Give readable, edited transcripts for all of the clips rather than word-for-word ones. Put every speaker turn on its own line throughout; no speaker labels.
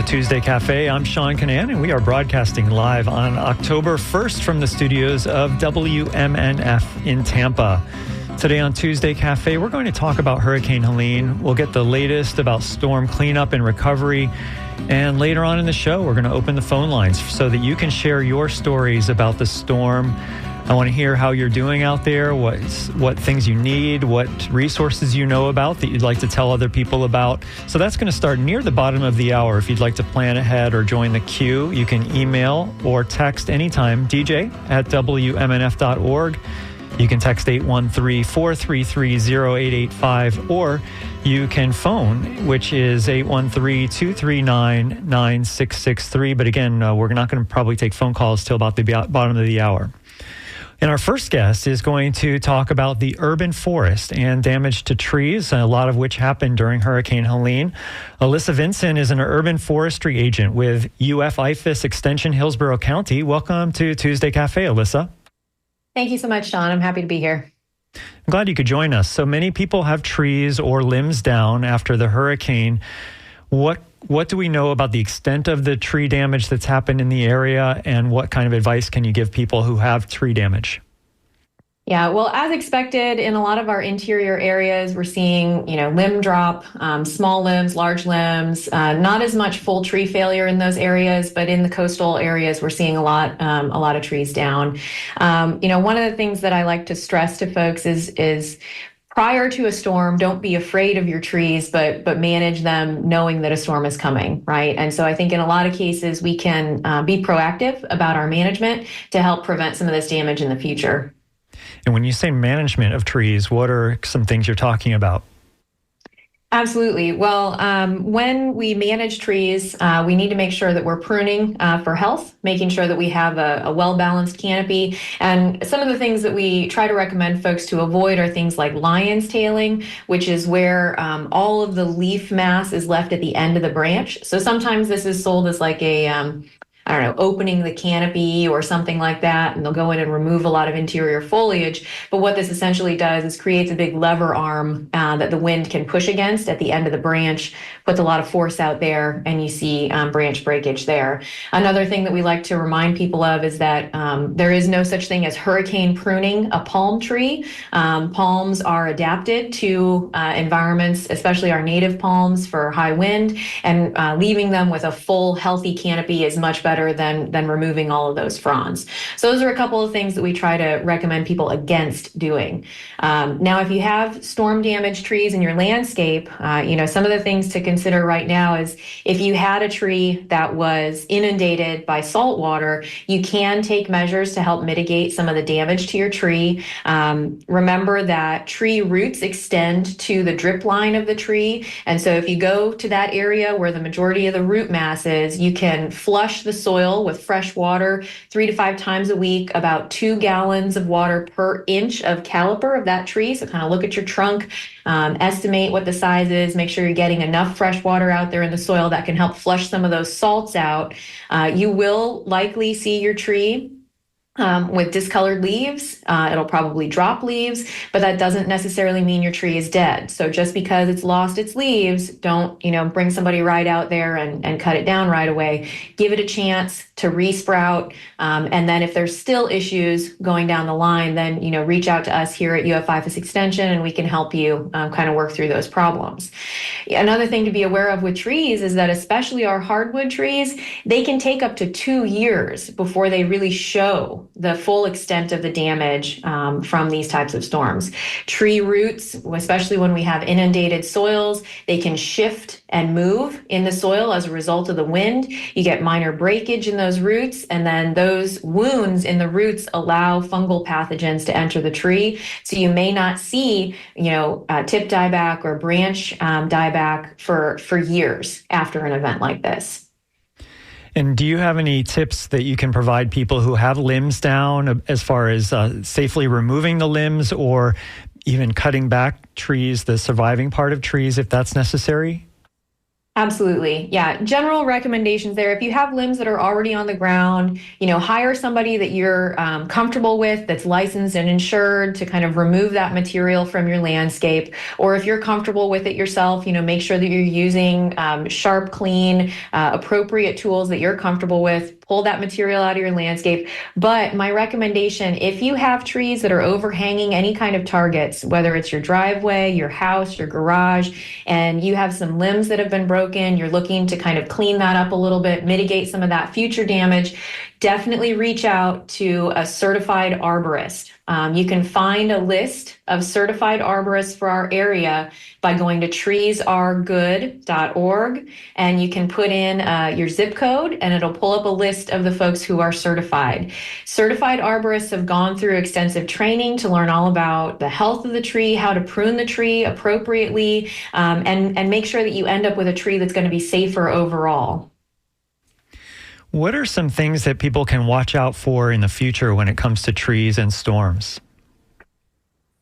Tuesday Cafe. I'm Sean Canan, and we are broadcasting live on October 1st from the studios of WMNF in Tampa. Today on Tuesday Cafe, we're going to talk about Hurricane Helene. We'll get the latest about storm cleanup and recovery. And later on in the show, we're going to open the phone lines so that you can share your stories about the storm. I want to hear how you're doing out there, what things you need, what resources you know about that you'd like to tell other people about. So that's going to start near the bottom of the hour. If you'd like to plan ahead or join the queue, you can email or text anytime, dj@wmnf.org. You can text 813-433-0885, or you can phone, which is 813-239-9663. But again, we're not going to probably take phone calls till about the bottom of the hour. And our first guest is going to talk about the urban forest and damage to trees, a lot of which happened during Hurricane Helene. Alyssa Vinson is an urban forestry agent with UF-IFAS Extension, Hillsborough County. Welcome to Tuesday Cafe, Alyssa.
Thank you so much, Sean. I'm happy to be here.
I'm glad you could join us. So many people have trees or limbs down after the hurricane. What do we know about the extent of the tree damage that's happened in the area, and what kind of advice can you give people who have tree damage?
Yeah, well, as expected, in a lot of our interior areas, we're seeing, limb drop, small limbs, large limbs, not as much full tree failure in those areas, but in the coastal areas, we're seeing a lot of trees down. One of the things that I like to stress to folks is prior to a storm, don't be afraid of your trees, but manage them knowing that a storm is coming, right? And so I think in a lot of cases, we can be proactive about our management to help prevent some of this damage in the future.
And when you say management of trees, what are some things you're talking about?
Absolutely. Well, when we manage trees, we need to make sure that we're pruning for health, making sure that we have a well-balanced canopy. And some of the things that we try to recommend folks to avoid are things like lion's tailing, which is where all of the leaf mass is left at the end of the branch. So sometimes this is sold as like opening the canopy or something like that, and they'll go in and remove a lot of interior foliage. But what this essentially does is creates a big lever arm that the wind can push against at the end of the branch, puts a lot of force out there, and you see branch breakage there. Another thing that we like to remind people of is that there is no such thing as hurricane pruning a palm tree. Palms are adapted to environments, especially our native palms, for high wind, and leaving them with a full healthy canopy is much better than removing all of those fronds. So those are a couple of things that we try to recommend people against doing. Now, if you have storm damaged trees in your landscape, some of the things to consider right now is if you had a tree that was inundated by salt water, you can take measures to help mitigate some of the damage to your tree. Remember that tree roots extend to the drip line of the tree. And so if you go to that area where the majority of the root mass is, you can flush the soil with fresh water 3 to 5 times a week, about 2 gallons of water per inch of caliper of that tree. So kind of look at your trunk, estimate what the size is, make sure you're getting enough fresh water out there in the soil that can help flush some of those salts out. You will likely see your tree with discolored leaves. It'll probably drop leaves, but that doesn't necessarily mean your tree is dead. So just because it's lost its leaves, don't, bring somebody right out there and cut it down right away. Give it a chance to resprout. And then if there's still issues going down the line, then, reach out to us here at UF-IFAS Extension, and we can help you kind of work through those problems. Another thing to be aware of with trees is that especially our hardwood trees, they can take up to 2 years before they really show the full extent of the damage from these types of storms. Tree roots, especially when we have inundated soils, they can shift and move in the soil as a result of the wind. You get minor breakage in those roots, and then those wounds in the roots allow fungal pathogens to enter the tree. So you may not see, tip dieback or branch dieback for years after an event like this.
And do you have any tips that you can provide people who have limbs down as far as safely removing the limbs, or even cutting back trees, the surviving part of trees, if that's necessary?
Absolutely. Yeah. General recommendations there. If you have limbs that are already on the ground, hire somebody that you're comfortable with, that's licensed and insured to kind of remove that material from your landscape. Or if you're comfortable with it yourself, make sure that you're using sharp, clean, appropriate tools that you're comfortable with. Pull that material out of your landscape. But my recommendation, if you have trees that are overhanging any kind of targets, whether it's your driveway, your house, your garage, and you have some limbs that have been broken, you're looking to kind of clean that up a little bit, mitigate some of that future damage, definitely reach out to a certified arborist. You can find a list of certified arborists for our area by going to treesaregood.org, and you can put in your zip code and it'll pull up a list of the folks who are certified. Certified arborists have gone through extensive training to learn all about the health of the tree, how to prune the tree appropriately, and make sure that you end up with a tree that's going to be safer overall.
What are some things that people can watch out for in the future when it comes to trees and storms?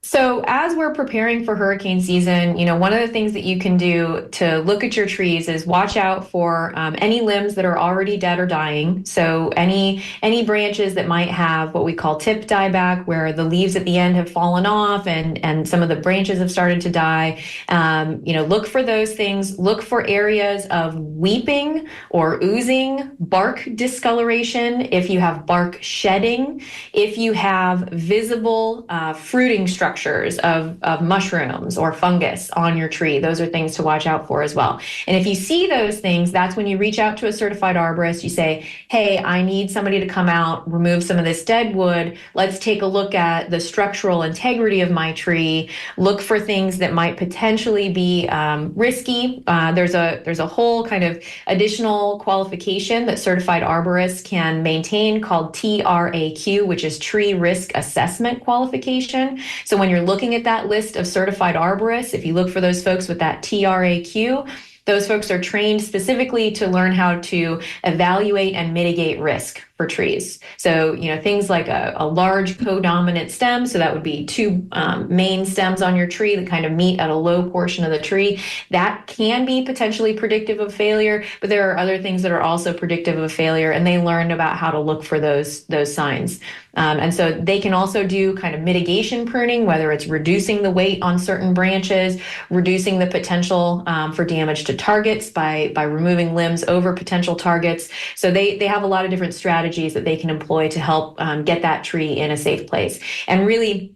So as we're preparing for hurricane season, one of the things that you can do to look at your trees is watch out for any limbs that are already dead or dying. So any branches that might have what we call tip dieback, where the leaves at the end have fallen off and some of the branches have started to die. Look for those things. Look for areas of weeping or oozing, bark discoloration. If you have bark shedding, if you have visible fruiting structures of mushrooms or fungus on your tree. Those are things to watch out for as well. And if you see those things, that's when you reach out to a certified arborist. You say, hey, I need somebody to come out, remove some of this dead wood. Let's take a look at the structural integrity of my tree. Look for things that might potentially be risky. There's a whole kind of additional qualification that certified arborists can maintain called TRAQ, which is Tree Risk Assessment Qualification. So when you're looking at that list of certified arborists, if you look for those folks with that TRAQ, those folks are trained specifically to learn how to evaluate and mitigate risk for trees. So, things like a large codominant stem, so that would be two main stems on your tree that kind of meet at a low portion of the tree, that can be potentially predictive of failure, but there are other things that are also predictive of failure, and they learn about how to look for those signs. And so they can also do kind of mitigation pruning, whether it's reducing the weight on certain branches, reducing the potential for damage to targets by removing limbs over potential targets. So they have a lot of different strategies that they can employ to help get that tree in a safe place. And really,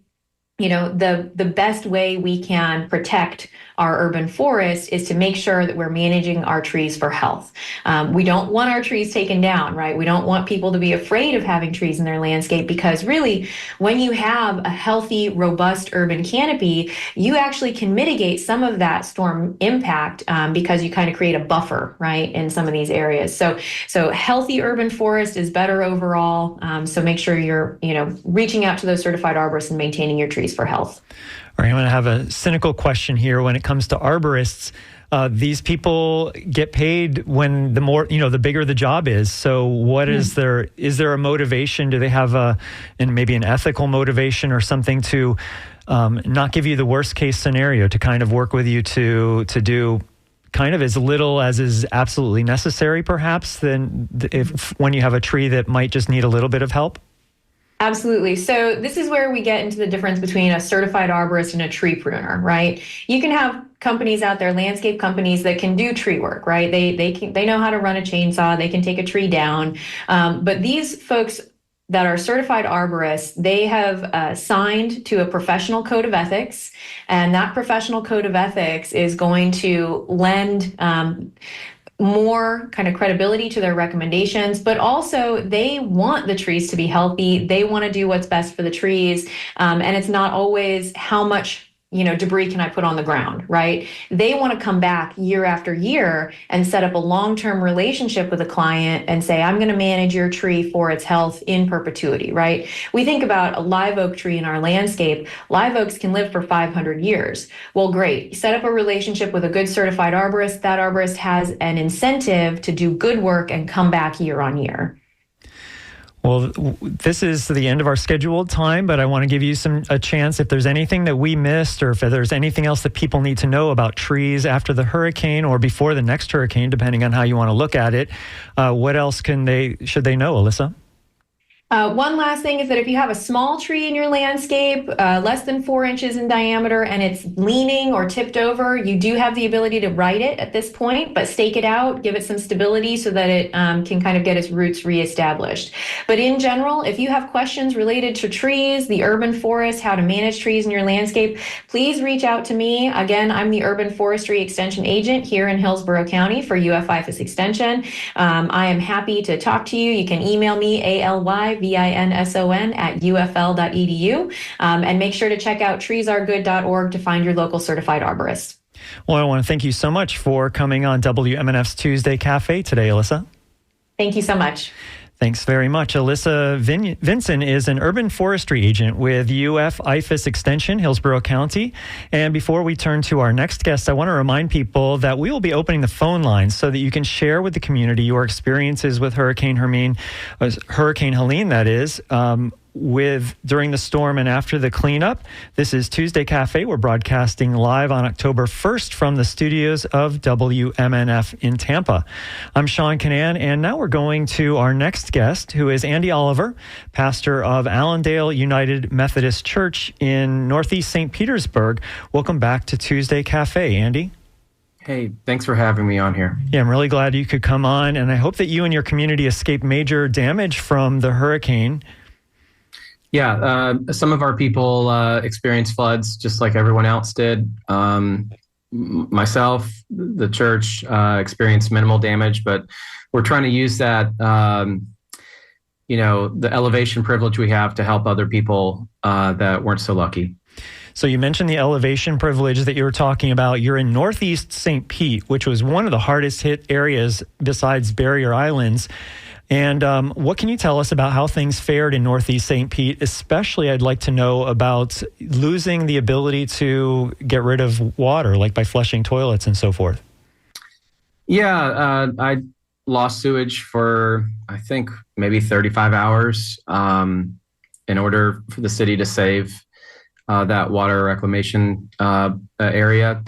the best way we can protect our urban forest is to make sure that we're managing our trees for health. We don't want our trees taken down, right? We don't want people to be afraid of having trees in their landscape, because really, when you have a healthy, robust urban canopy, you actually can mitigate some of that storm impact because you kind of create a buffer, right, in some of these areas. So healthy urban forest is better overall. So make sure you're, reaching out to those certified arborists and maintaining your trees for health.
All right, I'm going to have a cynical question here when it comes to arborists. These people get paid when the more, the bigger the job is. So what is there a motivation? Do they have maybe an ethical motivation or something to not give you the worst case scenario, to kind of work with you to do kind of as little as is absolutely necessary, perhaps, than when you have a tree that might just need a little bit of help?
Absolutely. So this is where we get into the difference between a certified arborist and a tree pruner, right? You can have companies out there, landscape companies, that can do tree work, right? They know how to run a chainsaw, they can take a tree down. But these folks that are certified arborists, they have signed to a professional code of ethics, and that professional code of ethics is going to lend more kind of credibility to their recommendations, but also they want the trees to be healthy. They want to do what's best for the trees. And it's not always how much debris can I put on the ground, right? They want to come back year after year and set up a long-term relationship with a client and say, I'm going to manage your tree for its health in perpetuity, right? We think about a live oak tree in our landscape. Live oaks can live for 500 years. Well, great. Set up a relationship with a good certified arborist. That arborist has an incentive to do good work and come back year on year.
Well, this is the end of our scheduled time, but I want to give you a chance if there's anything that we missed, or if there's anything else that people need to know about trees after the hurricane or before the next hurricane, depending on how you want to look at it. What else should they know, Alyssa?
One last thing is that if you have a small tree in your landscape, less than 4 inches in diameter, and it's leaning or tipped over, you do have the ability to right it at this point, but stake it out, give it some stability so that it can kind of get its roots reestablished. But in general, if you have questions related to trees, the urban forest, how to manage trees in your landscape, please reach out to me. Again, I'm the Urban Forestry Extension Agent here in Hillsborough County for UF-IFAS Extension. I am happy to talk to you. You can email me, ALYVINSON@ufl.edu, and make sure to check out treesaregood.org to find your local certified arborist.
Well, I want to thank you so much for coming on WMNF's Tuesday Cafe today, Alyssa.
Thank you so much.
Thanks very much. Alyssa Vinson is an urban forestry agent with UF-IFAS Extension, Hillsborough County. And before we turn to our next guest, I want to remind people that we will be opening the phone lines so that you can share with the community your experiences with Hurricane Helene, that is, during the storm and after the cleanup. This is Tuesday Cafe. We're broadcasting live on October 1st from the studios of WMNF in Tampa. I'm Sean Canan, and now we're going to our next guest, who is Andy Oliver, pastor of Allendale United Methodist Church in Northeast St. Petersburg. Welcome back to Tuesday Cafe, Andy.
Hey, thanks for having me on here.
Yeah, I'm really glad you could come on, and I hope that you and your community escaped major damage from the hurricane.
Yeah, some of our people experienced floods just like everyone else did. Myself, the church experienced minimal damage, but we're trying to use that, the elevation privilege we have to help other people that weren't so lucky.
So you mentioned the elevation privilege that you were talking about. You're in Northeast St. Pete, which was one of the hardest hit areas besides Barrier Islands. And what can you tell us about how things fared in Northeast St. Pete? Especially, I'd like to know about losing the ability to get rid of water, like by flushing toilets and so forth.
Yeah, I lost sewage for, I think, maybe 35 hours in order for the city to save that water reclamation area.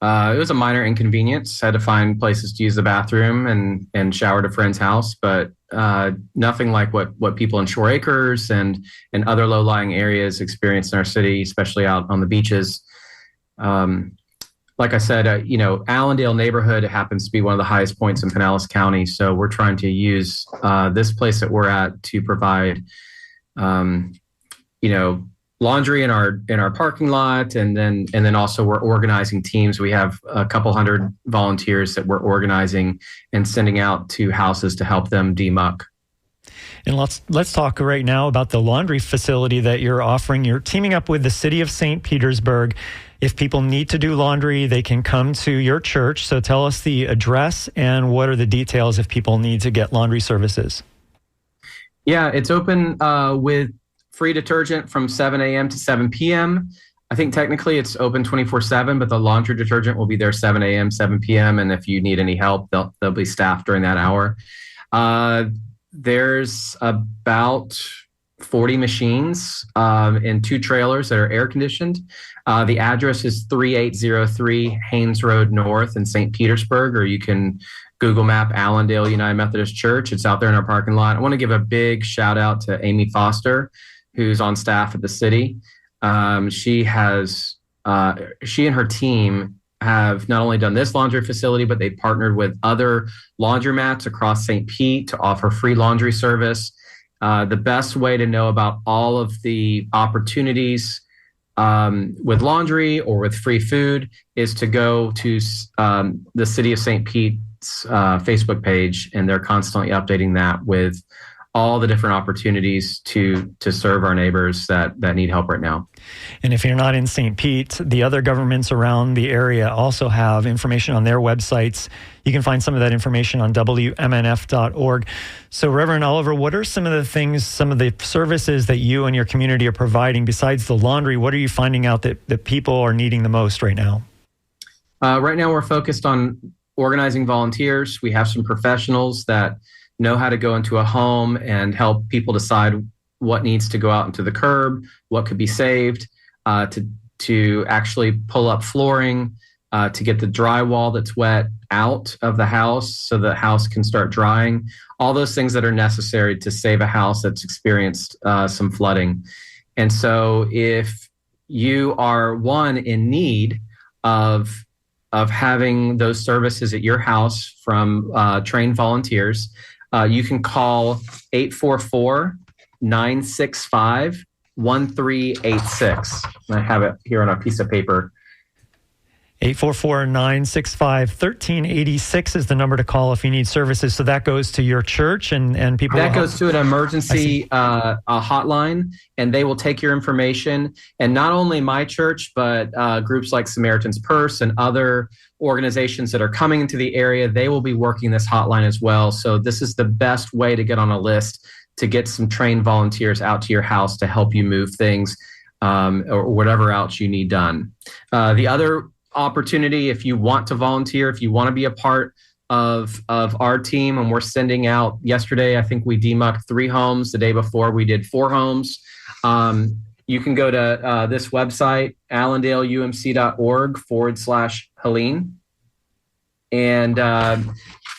It was a minor inconvenience. I had to find places to use the bathroom and shower at a friend's house, but nothing like what people in Shore Acres and other low-lying areas experience in our city, especially out on the beaches. Like I said, Allendale neighborhood happens to be one of the highest points in Pinellas County, so we're trying to use this place that we're at to provide, laundry in our parking lot, and then also we're organizing teams. We have a couple hundred volunteers that we're organizing and sending out to houses to help them demuck.
And let's talk right now about the laundry facility that you're offering. You're teaming up with the city of St. Petersburg. If people need to do laundry, they can come to your church. So tell us the address and what are the details if people need to get laundry services.
Yeah, it's open with free detergent from 7 a.m. to 7 p.m. I think technically it's open 24/7, but the laundry detergent will be there 7 a.m., 7 p.m. And if you need any help, they'll be staffed during that hour. There's about 40 machines in 2 trailers that are air conditioned. The address is 3803 Haynes Road North in St. Petersburg, or you can Google Map Allendale United Methodist Church. It's out there in our parking lot. I want to give a big shout out to Amy Foster, who's on staff at the city. She and her team have not only done this laundry facility, but they partnered with other laundromats across St. Pete to offer free laundry service. The best way to know about all of the opportunities with laundry or with free food is to go to the City of St. Pete's Facebook page, and they're constantly updating that with all the different opportunities to serve our neighbors that need help right now.
And if you're not in St. Pete, the other governments around the area also have information on their websites. You can find some of that information on WMNF.org. So Reverend Oliver, what are some of the things, some of the services that you and your community are providing besides the laundry? What are you finding out that people are needing the most right now?
Right now we're focused on organizing volunteers. We have some professionals that know how to go into a home and help people decide what needs to go out into the curb, what could be saved, to actually pull up flooring, to get the drywall that's wet out of the house so the house can start drying. All those things that are necessary to save a house that's experienced some flooding. And so if you are in need of having those services at your house from trained volunteers, you can call 844-965-1386. I have it here on a piece of paper.
844-965-1386 is the number to call if you need services. So that goes to your church and people.
That goes to an emergency a hotline, and they will take your information. And not only my church, but groups like Samaritan's Purse and other organizations that are coming into the area, they will be working this hotline as well. So this is the best way to get on a list to get some trained volunteers out to your house to help you move things or whatever else you need done. The other opportunity, if you want to volunteer, if you want to be a part of our team, and we're sending out, yesterday I think we demucked 3 homes, the day before we did 4 homes. You can go to this website, allendaleumc.org/Helene, and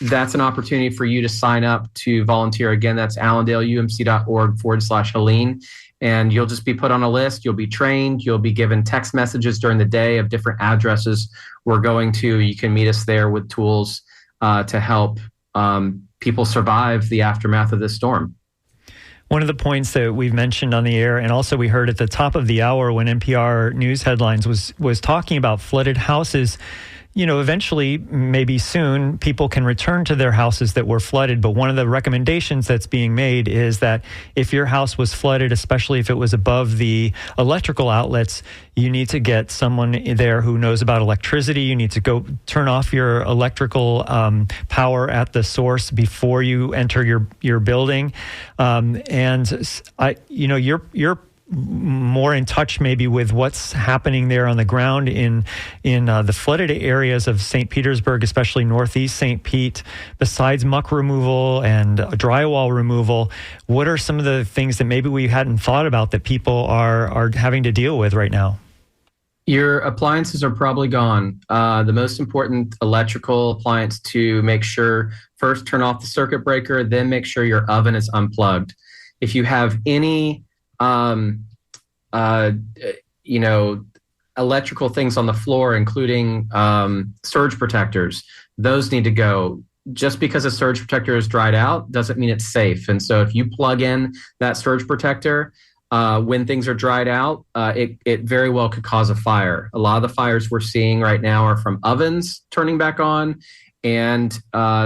that's an opportunity for you to sign up to volunteer. Again, that's allendaleumc.org/Helene. And you'll just be put on a list. You'll be trained. You'll be given text messages during the day of different addresses we're going to. You can meet us there with tools to help people survive the aftermath of this storm.
One of the points that we've mentioned on the air, and also we heard at the top of the hour when NPR News Headlines was talking about flooded houses. You know, eventually, maybe soon, people can return to their houses that were flooded. But one of the recommendations that's being made is that if your house was flooded, especially if it was above the electrical outlets, you need to get someone there who knows about electricity. You need to go turn off your electrical power at the source before you enter your building. You're more in touch maybe with what's happening there on the ground in the flooded areas of St. Petersburg, especially northeast St. Pete. Besides muck removal and drywall removal, what are some of the things that maybe we hadn't thought about that people are having to deal with right now?
Your appliances are probably gone. The most important electrical appliance to make sure, first turn off the circuit breaker, then make sure your oven is unplugged. If you have any electrical things on the floor, including surge protectors, those need to go. Just because a surge protector is dried out doesn't mean it's safe. And so if you plug in that surge protector when things are dried out, it very well could cause a fire. A lot of the fires we're seeing right now are from ovens turning back on and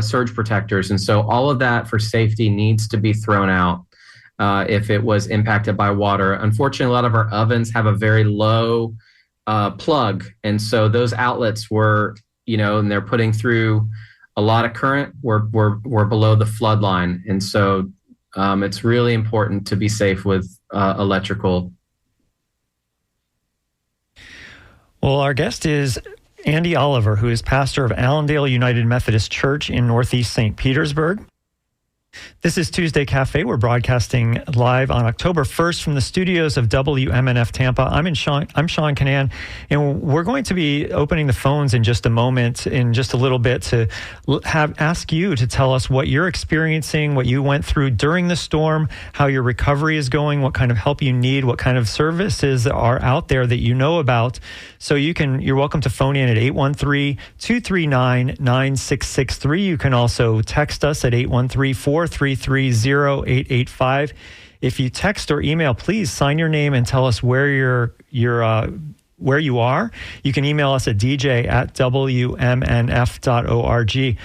surge protectors. And so all of that for safety needs to be thrown out. If it was impacted by water. Unfortunately, a lot of our ovens have a very low plug. And so those outlets were, and they're putting through a lot of current, we're below the flood line. And so it's really important to be safe with electrical.
Well, our guest is Andy Oliver, who is pastor of Allendale United Methodist Church in Northeast St. Petersburg. This is Tuesday Cafe. We're broadcasting live on October 1st from the studios of WMNF Tampa. I'm Sean Canan, and we're going to be opening the phones in just a moment, in just a little bit, to ask you to tell us what you're experiencing, what you went through during the storm, how your recovery is going, what kind of help you need, what kind of services are out there that you know about. So you're welcome to phone in at 813-239-9663. You can also text us at 813-433-0885. If you text or email, please sign your name and tell us where where you are. You can email us at dj@wmnf.org.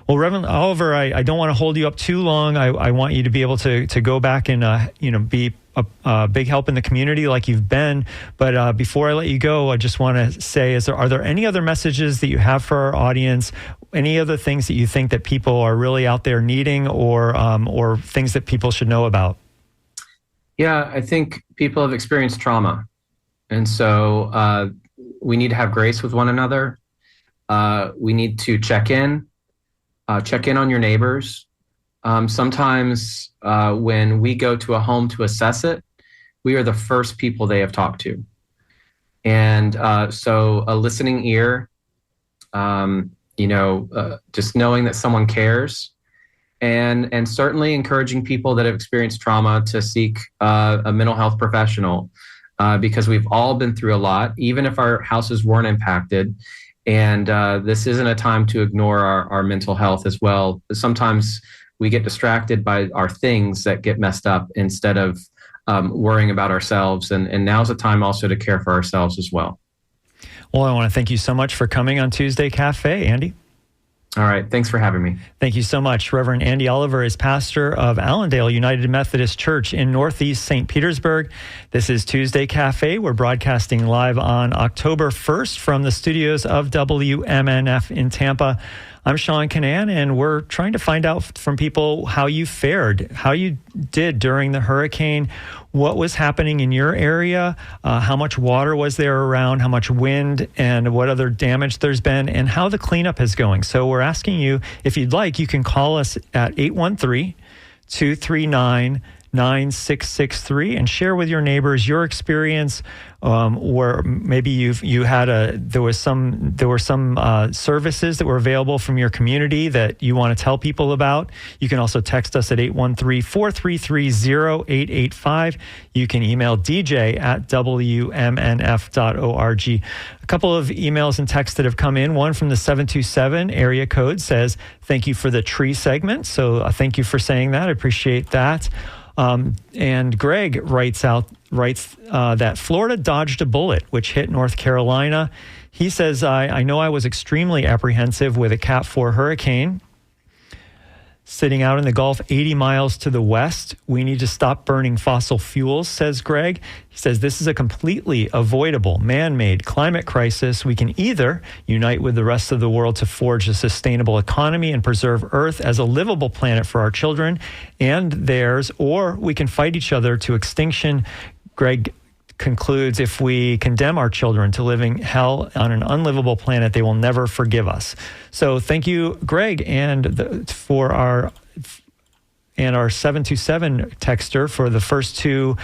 Well, Reverend Oliver, I don't want to hold you up too long. I want you to be able to go back and be a big help in the community like you've been. But before I let you go, I just want to say, are there any other messages that you have for our audience? Any other things that you think that people are really out there needing, or things that people should know about?
Yeah, I think people have experienced trauma. And so we need to have grace with one another. We need to check in on your neighbors. Sometimes when we go to a home to assess it, we are the first people they have talked to. And so a listening ear, just knowing that someone cares, and certainly encouraging people that have experienced trauma to seek a mental health professional, because we've all been through a lot, even if our houses weren't impacted. And this isn't a time to ignore our mental health as well. Sometimes we get distracted by our things that get messed up instead of worrying about ourselves. And now's a time also to care for ourselves as well.
Well, I want to thank you so much for coming on Tuesday Cafe, Andy.
All right. Thanks for having me.
Thank you so much. Reverend Andy Oliver is pastor of Allendale United Methodist Church in Northeast St. Petersburg. This is Tuesday Cafe. We're broadcasting live on October 1st from the studios of WMNF in Tampa. I'm Sean Canan, and we're trying to find out from people how you fared, how you did during the hurricane, what was happening in your area, how much water was there around, how much wind, and what other damage there's been, and how the cleanup is going. So we're asking you, if you'd like, you can call us at 813-239-9663 and share with your neighbors your experience, where maybe there were some services that were available from your community that you want to tell people about. You can also text us at 813-433-0885. You can email dj@wmnf.org. A couple of emails and texts that have come in. One from the 727 area code says, "Thank you for the tree segment." So thank you for saying that. I appreciate that. And Greg writes that Florida dodged a bullet, which hit North Carolina. He says, I know I was extremely apprehensive with a Cat 4 hurricane sitting out in the Gulf 80 miles to the west. We need to stop burning fossil fuels, says Greg. He says this is a completely avoidable man-made climate crisis. We can either unite with the rest of the world to forge a sustainable economy and preserve Earth as a livable planet for our children and theirs, or we can fight each other to extinction. Greg concludes, if we condemn our children to living hell on an unlivable planet, they will never forgive us. So thank you, Greg, and for our 727 texter for the first two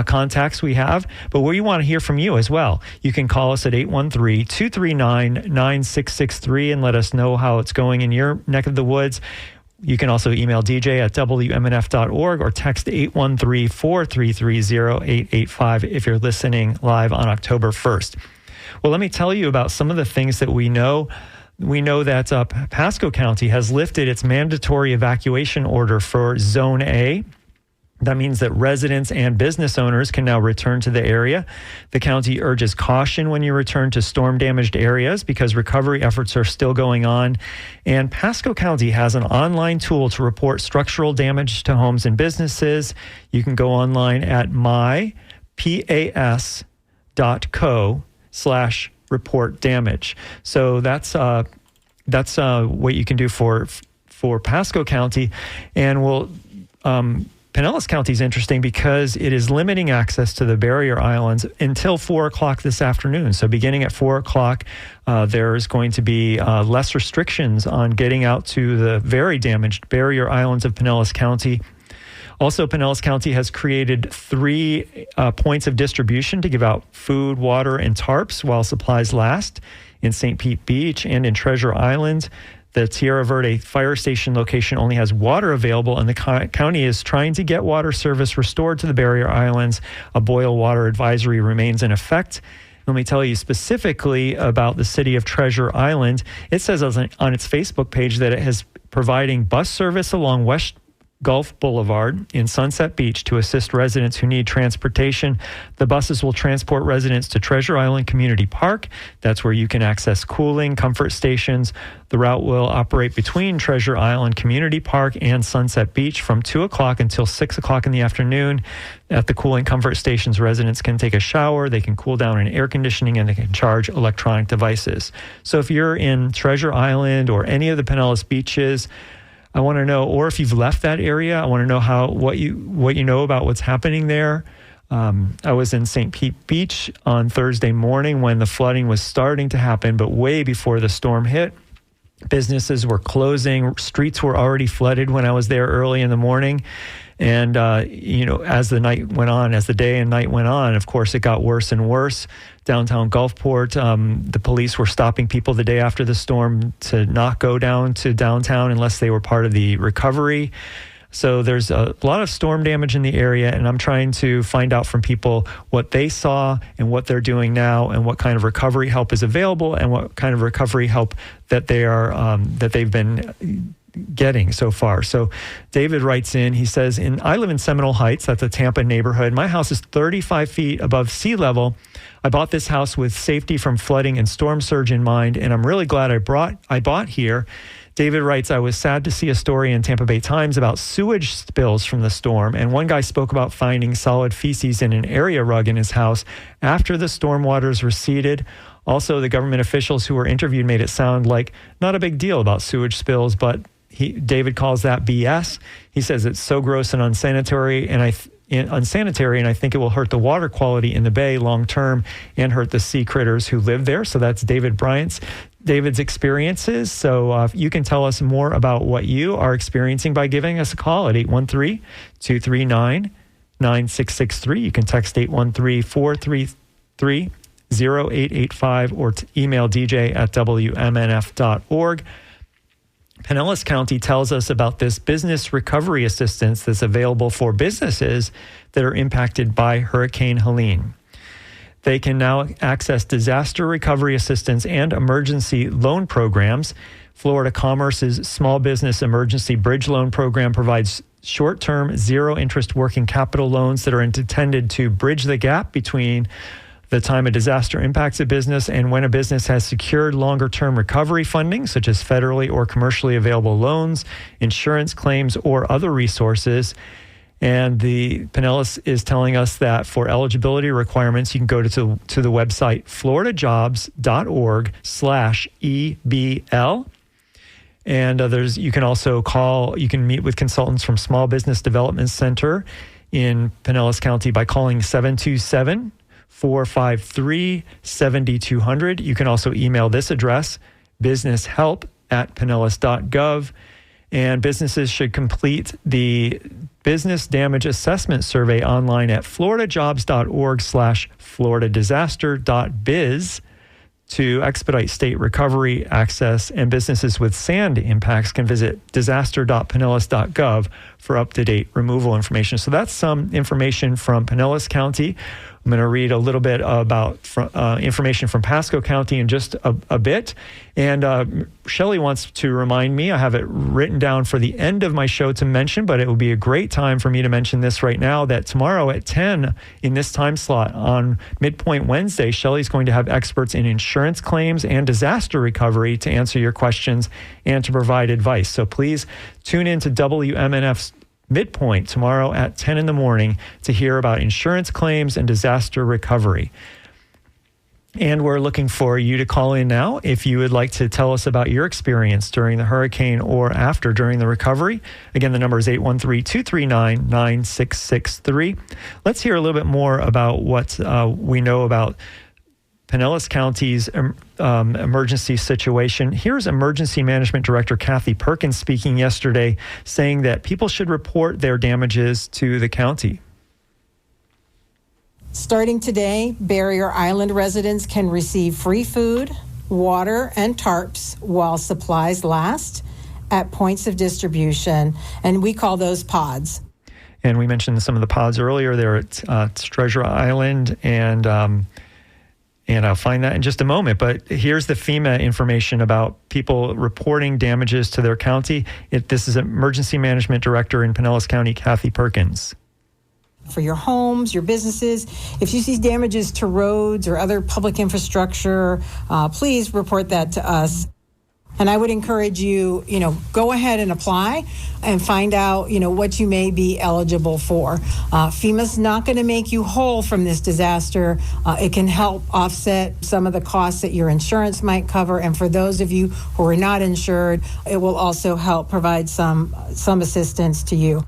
contacts we have. But we want to hear from you as well. You can call us at 813-239-9663 and let us know how it's going in your neck of the woods. You can also email dj@wmnf.org or text 813-433-0885 if you're listening live on October 1st. Well, let me tell you about some of the things that we know. We know that Pasco County has lifted its mandatory evacuation order for Zone A. That means that residents and business owners can now return to the area. The county urges caution when you return to storm-damaged areas because recovery efforts are still going on. And Pasco County has an online tool to report structural damage to homes and businesses. You can go online at mypas.co/report damage. So that's what you can do for Pasco County. And Pinellas County is interesting because it is limiting access to the barrier islands until 4 o'clock this afternoon. So beginning at 4 o'clock, there is going to be less restrictions on getting out to the very damaged barrier islands of Pinellas County. Also, Pinellas County has created 3 points of distribution to give out food, water, and tarps while supplies last in St. Pete Beach and in Treasure Island. The Tierra Verde fire station location only has water available, and the county is trying to get water service restored to the barrier islands. A boil water advisory remains in effect. Let me tell you specifically about the city of Treasure Island. It says on its Facebook page that it is providing bus service along West Gulf Boulevard in Sunset Beach to assist residents who need transportation. The buses will transport residents to Treasure Island Community Park. That's where you can access cooling, comfort stations. The route will operate between Treasure Island Community Park and Sunset Beach from 2 o'clock until 6 o'clock in the afternoon. At the cooling comfort stations, residents can take a shower, they can cool down in air conditioning, and they can charge electronic devices. So if you're in Treasure Island or any of the Pinellas beaches, I want to know, or if you've left that area, I want to know what you know about what's happening there. I was in St. Pete Beach on Thursday morning when the flooding was starting to happen, but way before the storm hit. Businesses were closing. Streets were already flooded when I was there early in the morning. And, as the day and night went on, of course, it got worse and worse. Downtown Gulfport, the police were stopping people the day after the storm to not go down to downtown unless they were part of the recovery. So there's a lot of storm damage in the area, and I'm trying to find out from people what they saw and what they're doing now, and what kind of recovery help is available, and what kind of recovery help that they've been getting so far. So David writes in, he says, I live in Seminole Heights, that's a Tampa neighborhood. My house is 35 feet above sea level. I bought this house with safety from flooding and storm surge in mind, and I'm really glad I bought here. David writes, I was sad to see a story in Tampa Bay Times about sewage spills from the storm, and one guy spoke about finding solid feces in an area rug in his house after the storm waters receded. Also, the government officials who were interviewed made it sound like not a big deal about sewage spills, but David calls that BS. He says it's so gross and unsanitary, and I think it will hurt the water quality in the bay long term and hurt the sea critters who live there. So that's David's experiences. So you can tell us more about what you are experiencing by giving us a call at 813-239-9663. You can text 813-433-0885 or email dj@wmnf.org. Pinellas County tells us about this business recovery assistance that's available for businesses that are impacted by Hurricane Helene. They can now access disaster recovery assistance and emergency loan programs. Florida Commerce's Small Business Emergency Bridge Loan Program provides short-term, zero-interest working capital loans that are intended to bridge the gap between the time a disaster impacts a business and when a business has secured longer-term recovery funding, such as federally or commercially available loans, insurance claims, or other resources. And the Pinellas is telling us that for eligibility requirements, you can go to the website floridajobs.org/EBL. And you can also you can meet with consultants from Small Business Development Center in Pinellas County by calling 727-453-7200. You can also email this address, businesshelp@pinellas.gov. And businesses should complete the Business Damage Assessment Survey online at floridajobs.org/floridadisaster.biz to expedite state recovery access. And businesses with sand impacts can visit disaster.pinellas.gov for up-to-date removal information. So that's some information from Pinellas County. I'm going to read a little bit about information from Pasco County in just a bit. And Shelley wants to remind me, I have it written down for the end of my show to mention, but it will be a great time for me to mention this right now, that tomorrow at 10 in this time slot on Midpoint Wednesday, Shelley's going to have experts in insurance claims and disaster recovery to answer your questions and to provide advice. So please tune in to WMNF's Midpoint tomorrow at 10 in the morning to hear about insurance claims and disaster recovery. And we're looking for you to call in now if you would like to tell us about your experience during the hurricane or after during the recovery. Again, the number is 813-239-9663. Let's hear a little bit more about what we know about Pinellas County's emergency situation. Here's Emergency Management Director Kathy Perkins speaking yesterday, saying that people should report their damages to the county.
Starting today, Barrier Island residents can receive free food, water, and tarps while supplies last at points of distribution, and we call those pods.
And we mentioned some of the pods earlier. They're at Treasure Island, and I'll find that in just a moment. But here's the FEMA information about people reporting damages to their county. This is Emergency Management Director in Pinellas County, Kathy Perkins.
For your homes, your businesses, if you see damages to roads or other public infrastructure, please report that to us. And I would encourage you, go ahead and apply and find out, what you may be eligible for. FEMA's not going to make you whole from this disaster. It can help offset some of the costs that your insurance might cover. And for those of you who are not insured, it will also help provide some assistance to you.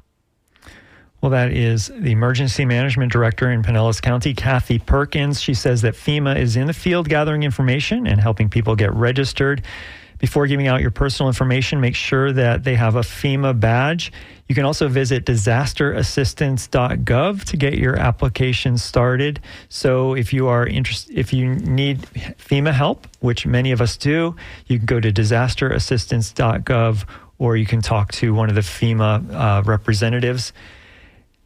Well, that is the Emergency Management Director in Pinellas County, Kathy Perkins. She says that FEMA is in the field gathering information and helping people get registered. Before giving out your personal information, make sure that they have a FEMA badge. You can also visit disasterassistance.gov to get your application started. So if you are interested, if you need FEMA help, which many of us do, you can go to disasterassistance.gov, or you can talk to one of the FEMA representatives.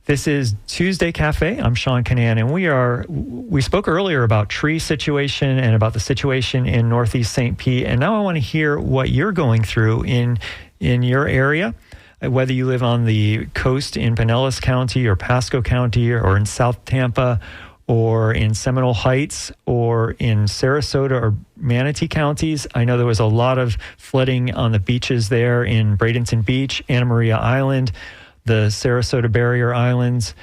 This is Tuesday Cafe. I'm Sean Canan, and we spoke earlier about tree situation and about the situation in Northeast St. Pete, and now I want to hear what you're going through in your area, whether you live on the coast in Pinellas County or Pasco County or in South Tampa or in Seminole Heights or in Sarasota or Manatee counties. I know there was a lot of flooding on the beaches there in Bradenton Beach, Anna Maria Island, the Sarasota Barrier Islands.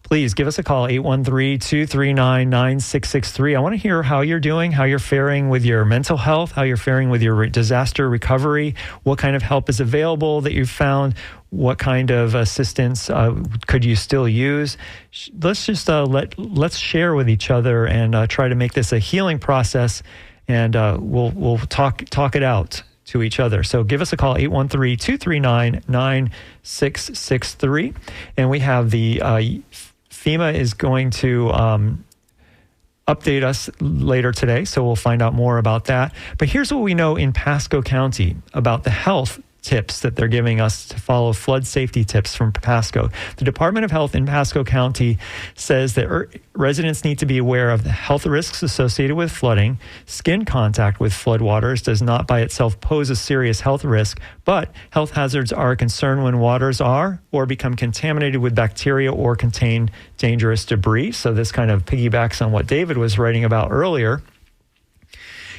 Please give us a call, 813-239-9663. I want to hear how you're doing, how you're faring with your mental health, how you're faring with your disaster recovery, what kind of help is available that you've found, what kind of assistance could you still use. Let's just let's share with each other and try to make this a healing process, and we'll talk it out to each other. So give us a call, 813-239-9663. And we have the FEMA is going to update us later today, so we'll find out more about that. But here's what we know in Pasco County about the health tips that they're giving us to follow, flood safety tips from Pasco. The Department of Health in Pasco County says that residents need to be aware of the health risks associated with flooding. Skin contact with floodwaters does not by itself pose a serious health risk, but health hazards are a concern when waters are or become contaminated with bacteria or contain dangerous debris. So this kind of piggybacks on what David was writing about earlier.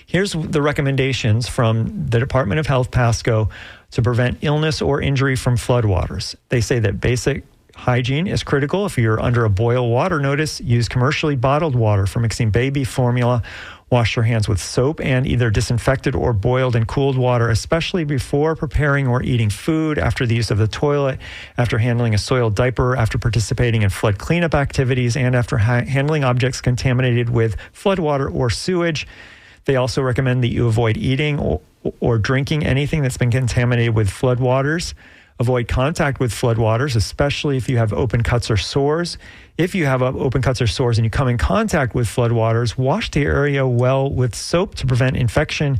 Here's the recommendations from the Department of Health Pasco to prevent illness or injury from floodwaters. They say that basic hygiene is critical. If you're under a boil water notice, use commercially bottled water for mixing baby formula. Wash your hands with soap and either disinfected or boiled and cooled water, especially before preparing or eating food, after the use of the toilet, after handling a soiled diaper, after participating in flood cleanup activities, and after handling objects contaminated with floodwater or sewage. They also recommend that you avoid eating or drinking anything that's been contaminated with floodwaters. Avoid contact with floodwaters, especially if you have open cuts or sores. If you have open cuts or sores and you come in contact with floodwaters, wash the area well with soap to prevent infection.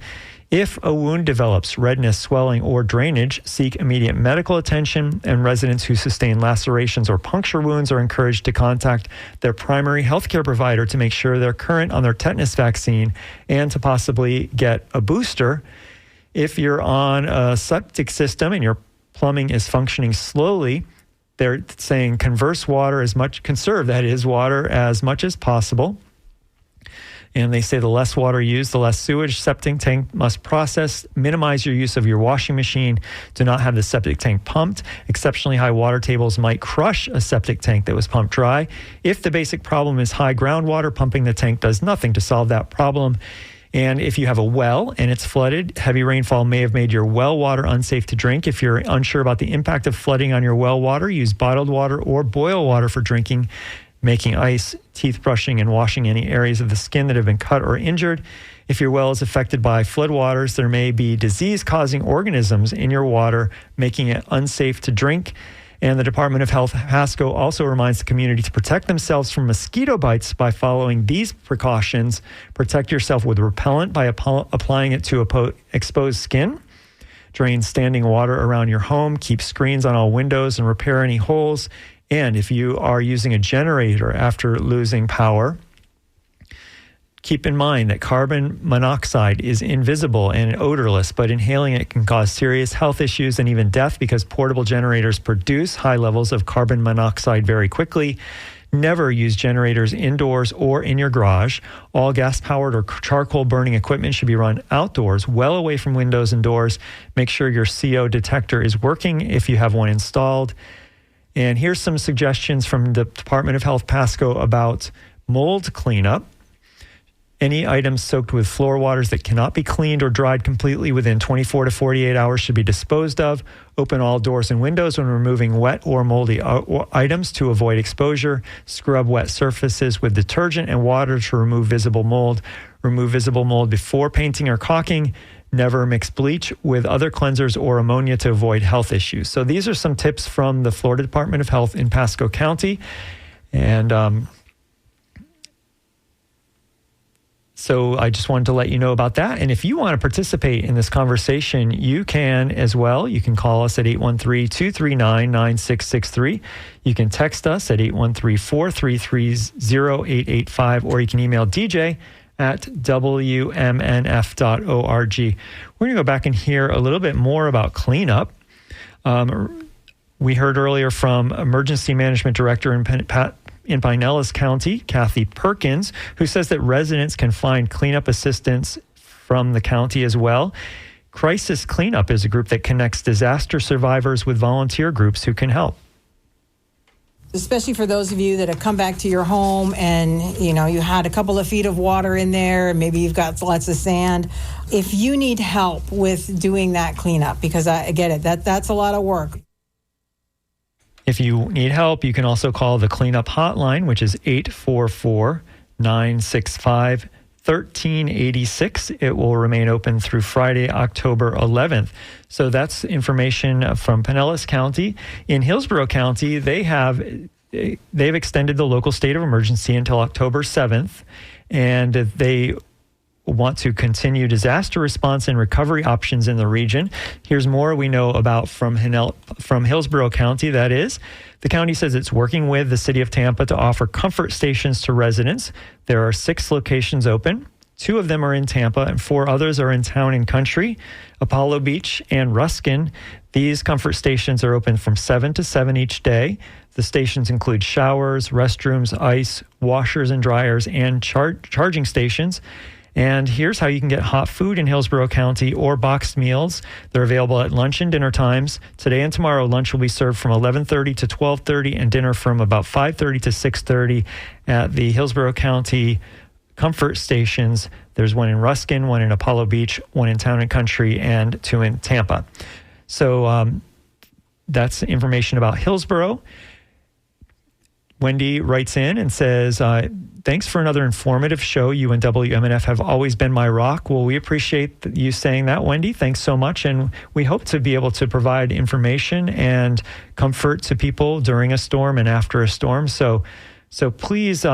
If a wound develops redness, swelling, or drainage, seek immediate medical attention, and residents who sustain lacerations or puncture wounds are encouraged to contact their primary healthcare provider to make sure they're current on their tetanus vaccine and to possibly get a booster. If you're on a septic system and your plumbing is functioning slowly, they're saying conserve water as much as possible. And they say the less water used, the less sewage septic tank must process. Minimize your use of your washing machine. Do not have the septic tank pumped. Exceptionally high water tables might crush a septic tank that was pumped dry. If the basic problem is high groundwater, pumping the tank does nothing to solve that problem. And if you have a well and it's flooded, heavy rainfall may have made your well water unsafe to drink. If you're unsure about the impact of flooding on your well water, use bottled water or boil water for drinking, making ice, teeth brushing, and washing any areas of the skin that have been cut or injured. If your well is affected by floodwaters, there may be disease-causing organisms in your water, making it unsafe to drink. And the Department of Health Pasco also reminds the community to protect themselves from mosquito bites by following these precautions. Protect yourself with repellent by applying it to exposed skin. Drain standing water around your home. Keep screens on all windows and repair any holes. And if you are using a generator after losing power, keep in mind that carbon monoxide is invisible and odorless, but inhaling it can cause serious health issues and even death because portable generators produce high levels of carbon monoxide very quickly. Never use generators indoors or in your garage. All gas-powered or charcoal-burning equipment should be run outdoors, well away from windows and doors. Make sure your CO detector is working if you have one installed. And here's some suggestions from the Department of Health Pasco about mold cleanup. Any items soaked with floor waters that cannot be cleaned or dried completely within 24 to 48 hours should be disposed of. Open all doors and windows when removing wet or moldy items to avoid exposure. Scrub wet surfaces with detergent and water to remove visible mold. Remove visible mold before painting or caulking. Never mix bleach with other cleansers or ammonia to avoid health issues. So these are some tips from the Florida Department of Health in Pasco County. And so I just wanted to let you know about that. And if you want to participate in this conversation, you can as well. You can call us at 813-239-9663. You can text us at 813-433-0885, or you can email DJ at WMNF.org. We're going to go back and hear a little bit more about cleanup. We heard earlier from Emergency Management Director in Pinellas County, Kathy Perkins, who says that residents can find cleanup assistance from the county as well. Crisis Cleanup is a group that connects disaster survivors with volunteer groups who can help.
Especially for those of you that have come back to your home and, you had a couple of feet of water in there, maybe you've got lots of sand. If you need help with doing that cleanup, because I get it, that's a lot of work.
If you need help, you can also call the cleanup hotline, which is 844-965-1386. It will remain open through Friday, October 11th. So that's information from Pinellas County. In Hillsborough County, they've extended the local state of emergency until October 7th, and they want to continue disaster response and recovery options in the region. Here's more we know about from Hillsborough County. That is, the county says it's working with the city of Tampa to offer comfort stations to residents. There are 6 locations open. 2 of them are in Tampa and 4 others are in town and country, Apollo Beach and Ruskin. These comfort stations are open from 7 to 7 each day. The stations include showers, restrooms, ice, washers and dryers, and charging stations. And here's how you can get hot food in Hillsborough County or boxed meals. They're available at lunch and dinner times. Today and tomorrow, lunch will be served from 11:30 to 12:30 and dinner from about 5:30 to 6:30 at the Hillsborough County comfort stations. There's one in Ruskin, one in Apollo Beach, one in Town and Country, and 2 in Tampa. So that's information about Hillsborough. Wendy writes in and says, thanks for another informative show. You and WMNF have always been my rock. Well, we appreciate you saying that, Wendy. Thanks so much. And we hope to be able to provide information and comfort to people during a storm and after a storm. So please,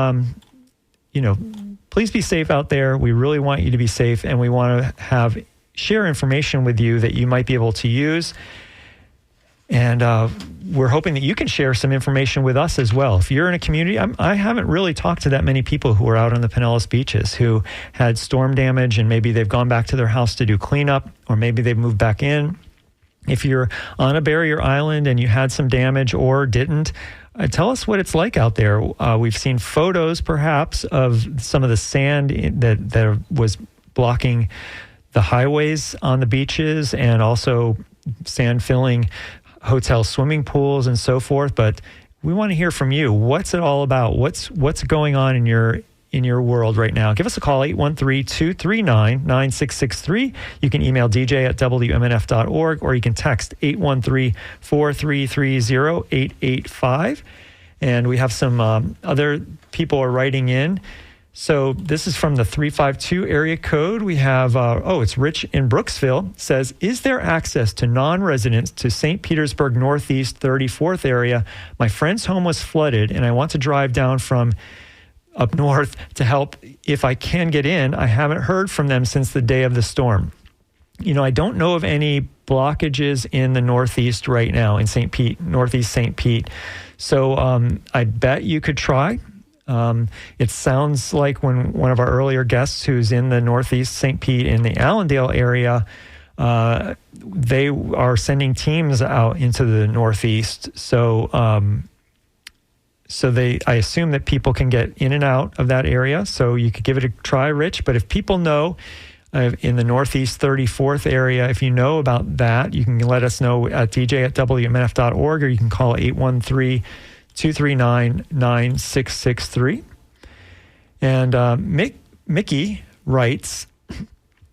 please be safe out there. We really want you to be safe, and we want to share information with you that you might be able to use. And we're hoping that you can share some information with us as well. If you're in a community, I haven't really talked to that many people who are out on the Pinellas beaches who had storm damage, and maybe they've gone back to their house to do cleanup, or maybe they've moved back in. If you're on a barrier island and you had some damage or didn't, tell us what it's like out there. We've seen photos perhaps of some of the sand that was blocking the highways on the beaches, and also sand filling hotel swimming pools and so forth. But we want to hear from you. What's it all about? What's going on in your world right now? Give us a call, 813-239-9663. You can email DJ at WMNF.org, or you can text 813-433-0885. And we have some other people are writing in. So this is from the 352 area code. We have, it's Rich in Brooksville, says, is there access to non-residents to St. Petersburg Northeast 34th area? My friend's home was flooded, and I want to drive down from up north to help if I can get in. I haven't heard from them since the day of the storm. I don't know of any blockages in the Northeast right now in Northeast St. Pete. So I bet you could try. It sounds like when one of our earlier guests who's in the Northeast St. Pete in the Allendale area, they are sending teams out into the Northeast. So I assume that people can get in and out of that area. So you could give it a try, Rich. But if people know in the Northeast 34th area, if you know about that, you can let us know at dj@wmnf.org, or you can call 813-239-9663. And Mickey writes,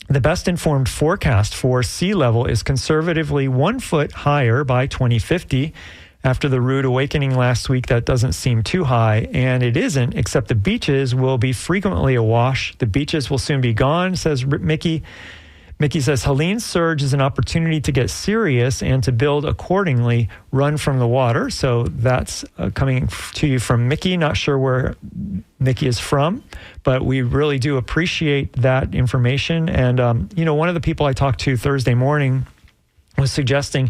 the best informed forecast for sea level is conservatively 1 foot higher by 2050. After the rude awakening last week, that doesn't seem too high, and it isn't, except the beaches will be frequently awash. The beaches will soon be gone, says Mickey. Mickey says, Helene's surge is an opportunity to get serious and to build accordingly, run from the water. So that's coming to you from Mickey. Not sure where Mickey is from, but we really do appreciate that information. And, one of the people I talked to Thursday morning was suggesting,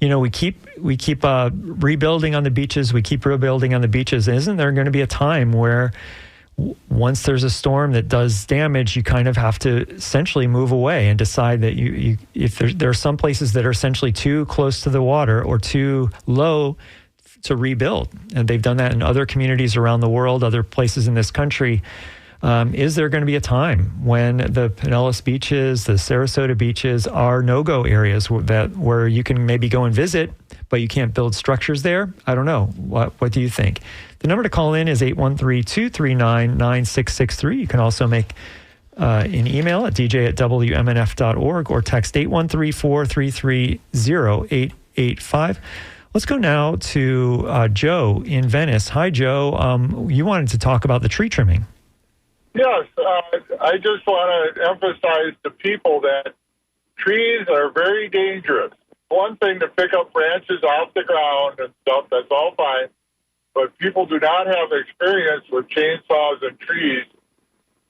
we keep rebuilding on the beaches. We keep rebuilding on the beaches. Isn't there going to be a time where once there's a storm that does damage, you kind of have to essentially move away and decide that if there are some places that are essentially too close to the water or too low to rebuild. And they've done that in other communities around the world, other places in this country. Is there going to be a time when the Pinellas beaches, the Sarasota beaches are no-go areas where you can maybe go and visit, but you can't build structures there? I don't know. What do you think? The number to call in is 813-239-9663. You can also make an email at dj@wmnf.org or text 813-433-0885. Let's go now to Joe in Venice. Hi, Joe. You wanted to talk about the tree trimming.
Yes, I just want to emphasize to people that trees are very dangerous. One thing to pick up branches off the ground and stuff, that's all fine. But people do not have experience with chainsaws and trees.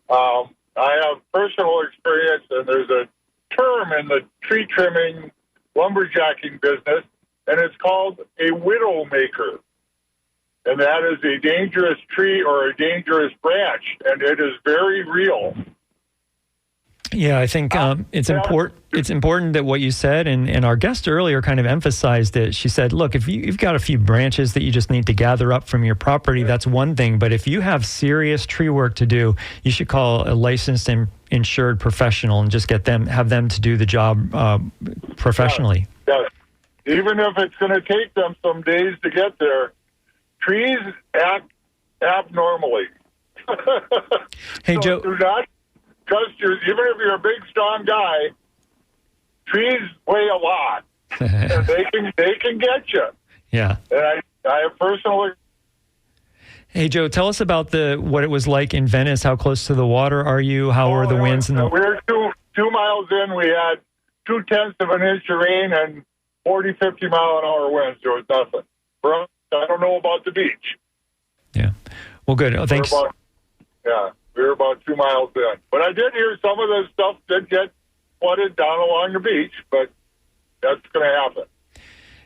I have personal experience, and there's a term in the tree trimming lumberjacking business, and it's called a widow maker. And that is a dangerous tree or a dangerous branch, and it is very real.
Yeah, I think it's important. It's important that what you said, and our guest earlier kind of emphasized it. She said, "Look, if you've got a few branches that you just need to gather up from your property, that's one thing. But if you have serious tree work to do, you should call a licensed and insured professional and just have them to do the job professionally."
Yes. Even if it's going to take them some days to get there, trees act abnormally.
Hey,
so
Joe.
Do not trust even if you're a big, strong guy, trees weigh a lot, and they can get you.
Yeah.
And I have personal.
Hey, Joe, tell us about what it was like in Venice. How close to the water are you? How were the winds?
We're 2 miles in. We had 0.2 of an inch of rain and 40, 50 mile an hour winds. There was nothing. I don't know about the beach.
Yeah. Well, good. Oh, thanks.
We were about 2 miles in. But I did hear some of the stuff did get flooded down along the beach, but that's going to happen.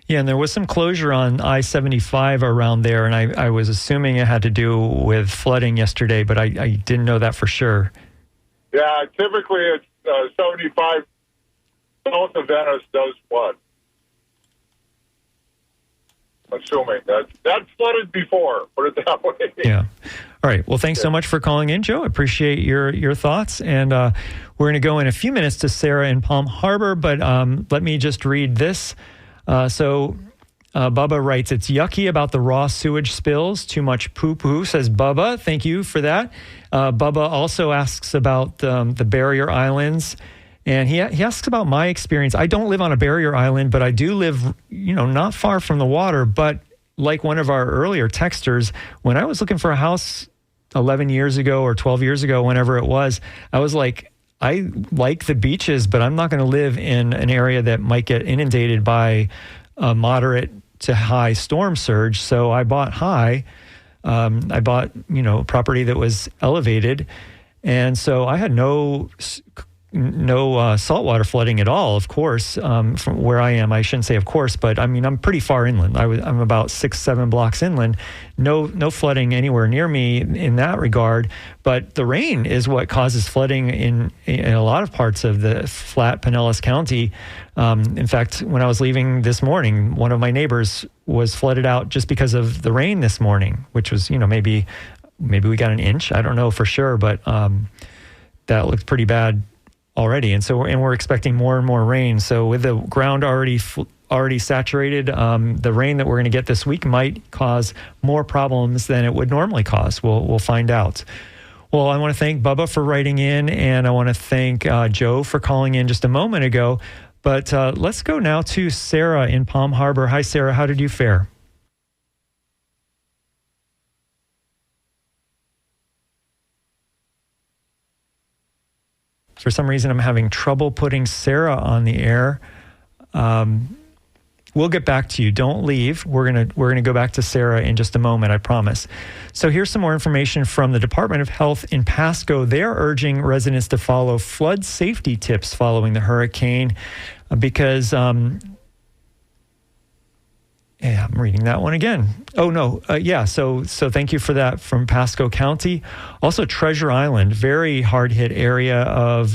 Yeah, and there was some closure on I-75 around there, and I was assuming it had to do with flooding yesterday, but I didn't know that for sure.
Yeah, typically it's 75 south of Venice does flood. Assuming that's flooded before, put it that way.
Yeah. All right. Well, thanks so much for calling in, Joe. Appreciate your thoughts. And we're going to go in a few minutes to Sarah in Palm Harbor, but let me just read this. So Bubba writes, "It's yucky about the raw sewage spills. Too much poo-poo," says Bubba. Thank you for that. Bubba also asks about the barrier islands. And he asks about my experience. I don't live on a barrier island, but I do live, not far from the water. But like one of our earlier texters, when I was looking for a house 11 years ago or 12 years ago, whenever it was, I was like, I like the beaches, but I'm not going to live in an area that might get inundated by a moderate to high storm surge. So I bought high. I bought, property that was elevated. And so I had no saltwater flooding at all, of course, from where I am. I shouldn't say of course, but I mean, I'm pretty far inland. I'm about 6-7 blocks inland. No flooding anywhere near me in that regard. But the rain is what causes flooding in a lot of parts of the flat Pinellas County. In fact, when I was leaving this morning, one of my neighbors was flooded out just because of the rain this morning, which was, maybe we got an inch. I don't know for sure, but that looked pretty bad already, and we're expecting more and more rain. So with the ground already saturated, the rain that we're going to get this week might cause more problems than it would normally cause. We'll find out. Well, I want to thank Bubba for writing in, and I want to thank Joe for calling in just a moment ago. But let's go now to Sarah in Palm Harbor. Hi, Sarah. How did you fare? For some reason, I'm having trouble putting Sarah on the air. We'll get back to you. Don't leave. We're gonna go back to Sarah in just a moment, I promise. So here's some more information from the Department of Health in Pasco. They're urging residents to follow flood safety tips following the hurricane because yeah, I'm reading that one again. Oh, no. So thank you for that from Pasco County. Also, Treasure Island, very hard-hit area of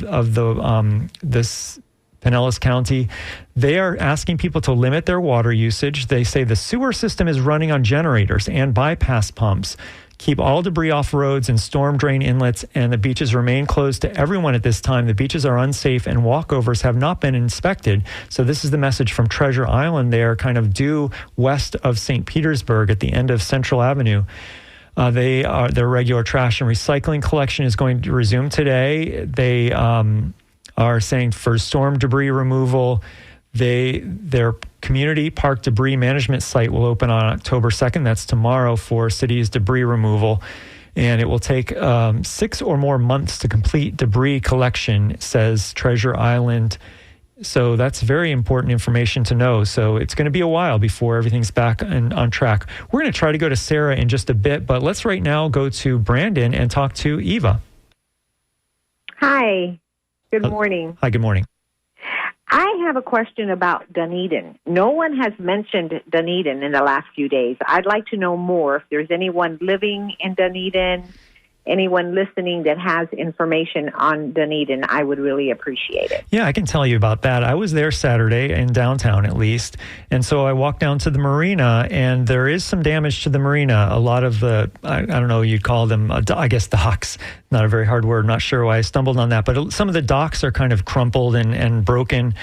this Pinellas County. They are asking people to limit their water usage. They say the sewer system is running on generators and bypass pumps. Keep all debris off roads and storm drain inlets, and the beaches remain closed to everyone at this time. The beaches are unsafe and walkovers have not been inspected. So this is the message from Treasure Island there, kind of due west of St. Petersburg at the end of Central Avenue. Their regular trash and recycling collection is going to resume today. They are saying for storm debris removal, their community park debris management site will open on October 2nd. That's tomorrow for city's debris removal. And it will take 6 or more months to complete debris collection, says Treasure Island. So that's very important information to know. So it's going to be a while before everything's back on track. We're going to try to go to Sarah in just a bit, but let's right now go to Brandon and talk to Eva.
Hi. Good morning.
Hi, good morning.
I have a question about Dunedin. No one has mentioned Dunedin in the last few days. I'd like to know more. If there's anyone living in Dunedin, anyone listening that has information on Dunedin, I would really appreciate it.
Yeah, I can tell you about that. I was there Saturday in downtown at least. And so I walked down to the marina, and there is some damage to the marina. A lot of the, I don't know, you'd call them, I guess, docks. Not a very hard word. Not sure why I stumbled on that. But some of the docks are kind of crumpled and broken.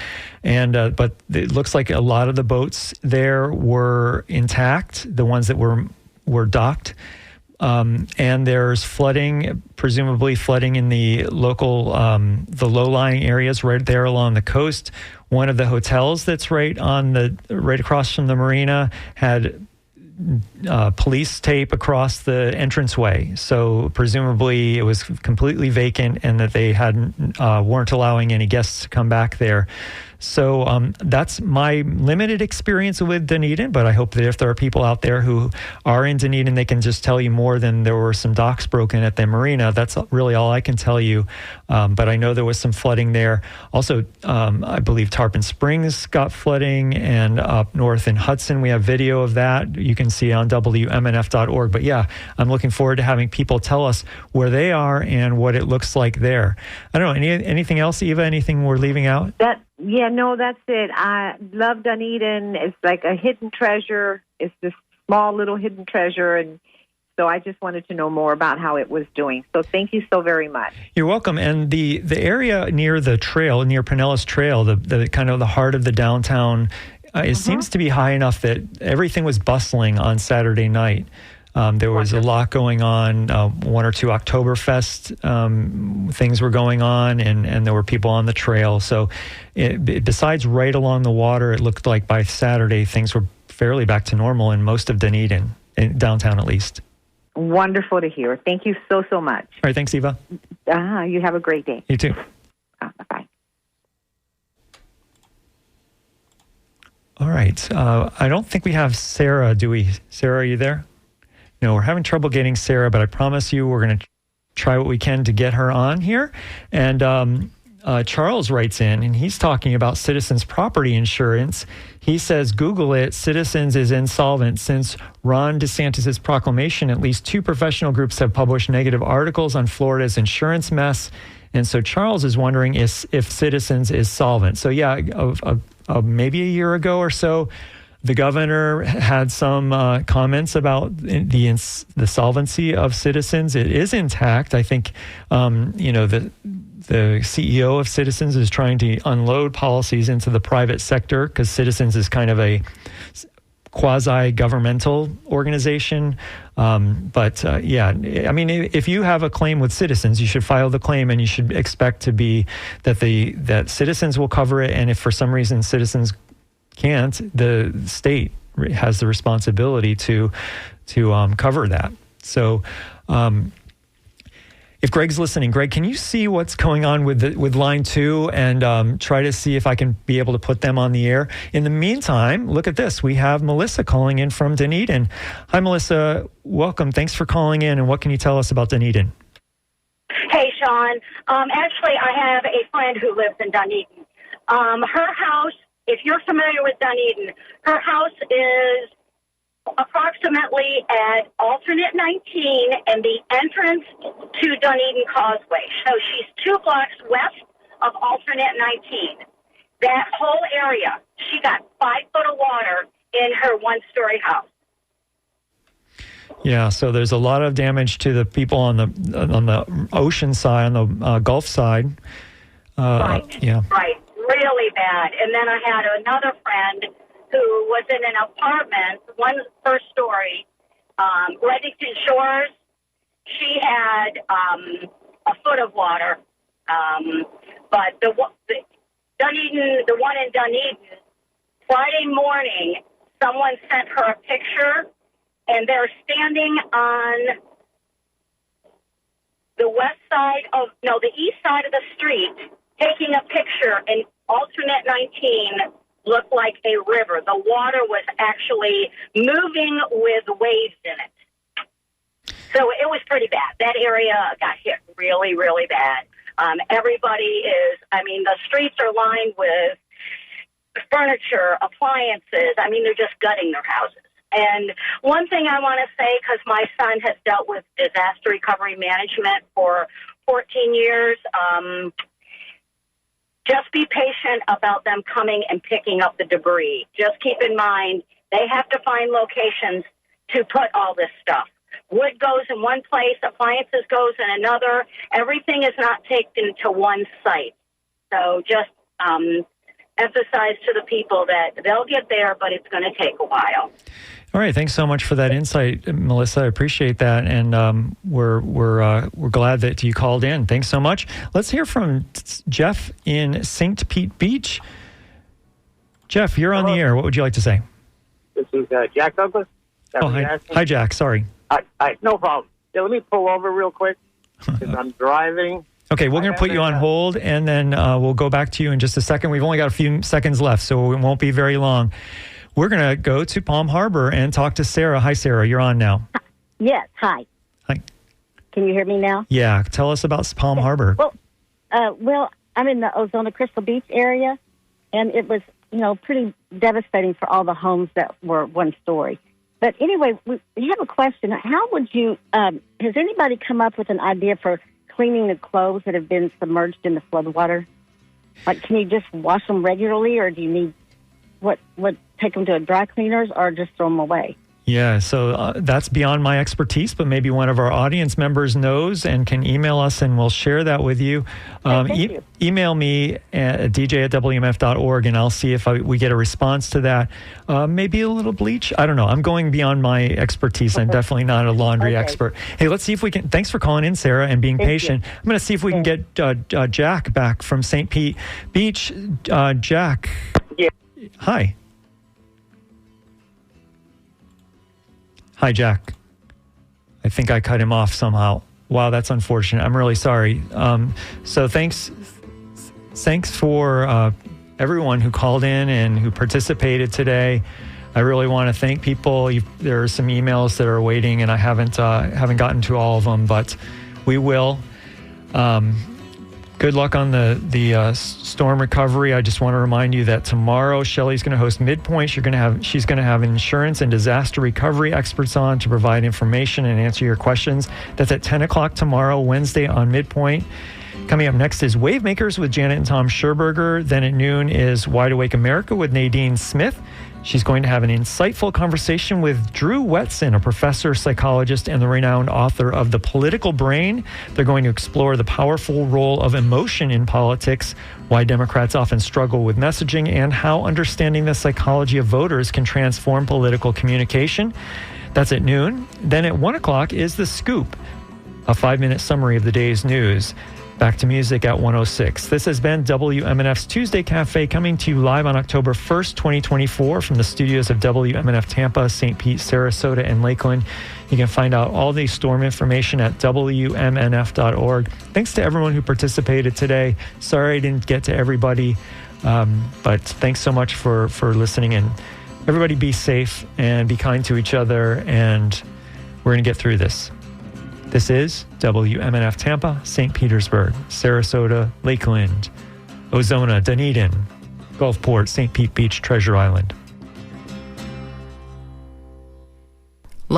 And but it looks like a lot of the boats there were intact, the ones that were docked. And there's flooding, presumably flooding in the local, the low-lying areas right there along the coast. One of the hotels that's right across from the marina had police tape across the entranceway. So presumably it was completely vacant and that they weren't allowing any guests to come back there. So that's my limited experience with Dunedin, but I hope that if there are people out there who are in Dunedin, they can just tell you more than there were some docks broken at the marina. That's really all I can tell you. But I know there was some flooding there. Also, I believe Tarpon Springs got flooding, and up north in Hudson, we have video of that. You can see it on WMNF.org. But yeah, I'm looking forward to having people tell us where they are and what it looks like there. I don't know, anything else, Eva? Anything we're leaving out?
No, that's it. I love Dunedin. It's like a hidden treasure. It's this small little hidden treasure. And so I just wanted to know more about how it was doing. So thank you so very much.
You're welcome. And the area near the trail, near Pinellas Trail, the kind of the heart of the downtown, it seems to be high enough that everything was bustling on Saturday night. There was a lot going on, 1 or 2 Oktoberfest things were going on, and there were people on the trail. So besides right along the water, it looked like by Saturday things were fairly back to normal in most of Dunedin, in downtown at least.
Wonderful to hear. Thank you so much.
All right, thanks, Eva.
You have a great day.
You too.
Bye-bye.
All right. I don't think we have Sarah, do we? Sarah, are you there? No, we're having trouble getting Sarah, but I promise you we're going to try what we can to get her on here. And Charles writes in, and he's talking about Citizens property insurance. He says, Google it, Citizens is insolvent. Since Ron DeSantis' proclamation, at least 2 professional groups have published negative articles on Florida's insurance mess. And so Charles is wondering if Citizens is solvent. So yeah, maybe a year ago or so, the governor had some comments about the solvency of Citizens. It is intact. I think, the CEO of Citizens is trying to unload policies into the private sector because Citizens is kind of a quasi-governmental organization. If you have a claim with Citizens, you should file the claim, and you should expect to be that Citizens will cover it. And if for some reason Citizens can't, the state has the responsibility to cover that. So if Greg's listening, Greg, can you see what's going on with line 2 and try to see if I can be able to put them on the air? In the meantime, look at this. We have Melissa calling in from Dunedin. Hi, Melissa. Welcome. Thanks for calling in. And what can you tell us about Dunedin?
Hey, Sean. Actually, I have a friend who lives in Dunedin. Her house, if you're familiar with Dunedin, her house is approximately at alternate 19 and the entrance to Dunedin Causeway. So she's 2 blocks west of alternate 19. That whole area, she got 5 foot of water in her 1-story house.
Yeah, so there's a lot of damage to the people on the ocean side, on the Gulf side.
Right.
Yeah.
Right. Really bad. And then I had another friend who was in an apartment, 1 story, Reddington Shores. She had a foot of water. But the one in Dunedin, Friday morning, someone sent her a picture, and they're standing on the east side of the street, taking a picture, and alternate 19 looked like a river. The water was actually moving with waves in it. So it was pretty bad. That area got hit really, really bad. Everybody the streets are lined with furniture, appliances. They're just gutting their houses. And one thing I want to say, because my son has dealt with disaster recovery management for 14 years, just be patient about them coming and picking up the debris. Just keep in mind, they have to find locations to put all this stuff. Wood goes in one place, appliances goes in another. Everything is not taken to one site. So just emphasize to the people that they'll get there, but it's going to take a while.
All right, thanks so much for that insight, Melissa. I appreciate that, and we're glad that you called in. Thanks so much. Let's hear from Jeff in St. Pete Beach. Jeff, you're on the air. What would you like to say?
This is Jack Douglas.
Hi, Jack. Sorry.
Hi, no problem. Yeah, let me pull over real quick because I'm driving.
Okay, we're going to put you on hold, and then we'll go back to you in just a second. We've only got a few seconds left, so it won't be very long. We're going to go to Palm Harbor and talk to Sarah. Hi, Sarah. You're on now.
Yes. Hi.
Hi.
Can you hear me now?
Yeah. Tell us about Palm Harbor.
Well, I'm in the Ozona Crystal Beach area, and it was, pretty devastating for all the homes that were 1 story. But anyway, we have a question. How would you, has anybody come up with an idea for cleaning the clothes that have been submerged in the floodwater? Like, can you just wash them regularly, or do you need take them to a dry cleaners, or just throw them away?
Yeah, so that's beyond my expertise, but maybe one of our audience members knows and can email us, and we'll share that with you.
Thank you.
Email me at dj@wmf.org, and I'll see if we get a response to that. Maybe a little bleach. I don't know. I'm going beyond my expertise. I'm definitely not a laundry expert. Hey, let's see if we can. Thanks for calling in, Sarah, and being patient. I'm going to see if we can get Jack back from St. Pete Beach. Jack.
Yeah.
Hi. Hi, Jack. I think I cut him off somehow. Wow, that's unfortunate. I'm really sorry. So thanks for everyone who called in and who participated today. I really want to thank people. There are some emails that are waiting, and I haven't gotten to all of them, but we will. Good luck on the storm recovery. I just want to remind you that tomorrow Shelley's going to host Midpoint. She's going to have insurance and disaster recovery experts on to provide information and answer your questions. That's at 10 o'clock tomorrow, Wednesday on Midpoint. Coming up next is Wavemakers with Janet and Tom Scherberger. Then at noon is Wide Awake America with Nadine Smith. She's going to have an insightful conversation with Drew Wetson, a professor, psychologist, and the renowned author of The Political Brain. They're going to explore the powerful role of emotion in politics, why Democrats often struggle with messaging, and how understanding the psychology of voters can transform political communication. That's at noon. Then at 1 o'clock is The Scoop, a 5-minute summary of the day's news. Back to music at 106. This has been WMNF's Tuesday Cafe, coming to you live on October 1st, 2024 from the studios of WMNF Tampa, St. Pete, Sarasota, and Lakeland. You can find out all the storm information at WMNF.org. Thanks to everyone who participated today. Sorry I didn't get to everybody, but thanks so much for listening. And everybody be safe and be kind to each other, and we're going to get through this. This is WMNF Tampa, St. Petersburg, Sarasota, Lakeland, Ozona, Dunedin, Gulfport, St. Pete Beach, Treasure Island.